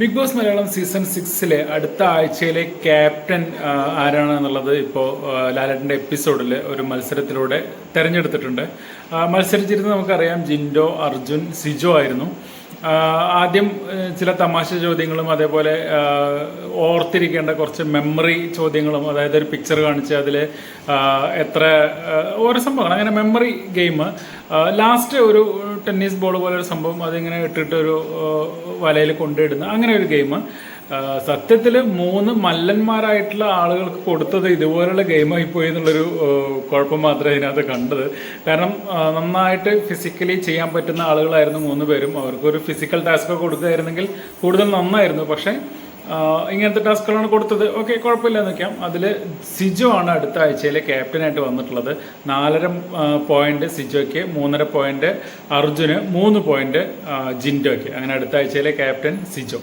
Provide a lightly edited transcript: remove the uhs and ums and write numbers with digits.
Big boss Malayalam season 6 അടുത്ത ആഴ്ചയിലെ captain ആരാണ് എന്നുള്ളത് ഇപ്പോൾ ലാലേട്ടൻ്റെ എപ്പിസോഡിൽ ഒരു മത്സരത്തിലൂടെ തിരഞ്ഞെടുത്തിട്ടുണ്ട്. മത്സരിച്ചിരുന്നത് നമുക്കറിയാം, ജിൻഡോ, അർജുൻ, സിജോ ആയിരുന്നു. ആദ്യം ചില തമാശ ചോദ്യങ്ങളും അതേപോലെ ഓർത്തിരിക്കേണ്ട കുറച്ച് മെമ്മറി ചോദ്യങ്ങളും, അതായത് ഒരു പിക്ചർ കാണിച്ച് അതിൽ എത്ര ഓരോ സംഭവങ്ങൾ, അങ്ങനെ മെമ്മറി ഗെയിം. ലാസ്റ്റ് ഒരു ടെന്നീസ് ബോൾ പോലെ ഒരു സംഭവം അതിങ്ങനെ ഇട്ടിട്ട് ഒരു വലയിൽ കൊണ്ടിടുന്ന അങ്ങനെ ഒരു ഗെയിം. സത്യത്തിൽ 3 മല്ലന്മാരായിട്ടുള്ള ആളുകൾക്ക് കൊടുത്തത് ഇതുപോലുള്ള ഗെയിമായി പോയി എന്നുള്ളൊരു കുഴപ്പം മാത്രമേ ഇതിനകത്ത് കണ്ടത്. കാരണം നന്നായിട്ട് ഫിസിക്കലി ചെയ്യാൻ പറ്റുന്ന ആളുകളായിരുന്നു 3 പേരും. അവർക്കൊരു ഫിസിക്കൽ ടാസ്ക് കൊടുക്കുകയായിരുന്നെങ്കിൽ കൂടുതൽ നന്നായിരുന്നു. പക്ഷേ ഇങ്ങനത്തെ ടാസ്കുകളാണ് കൊടുത്തത്. ഓക്കെ, കുഴപ്പമില്ല എന്ന് വയ്ക്കാം. അതിൽ സിജോ ആണ് അടുത്ത ആഴ്ചയിലെ ക്യാപ്റ്റനായിട്ട് വന്നിട്ടുള്ളത്. 4.5 പോയിന്റ് സിജോയ്ക്ക്, 3.5 പോയിന്റ് അർജുന്, 3 പോയിന്റ് ജിൻഡോയ്ക്ക്. അങ്ങനെ അടുത്ത ആഴ്ചയിലെ ക്യാപ്റ്റൻ സിജോ.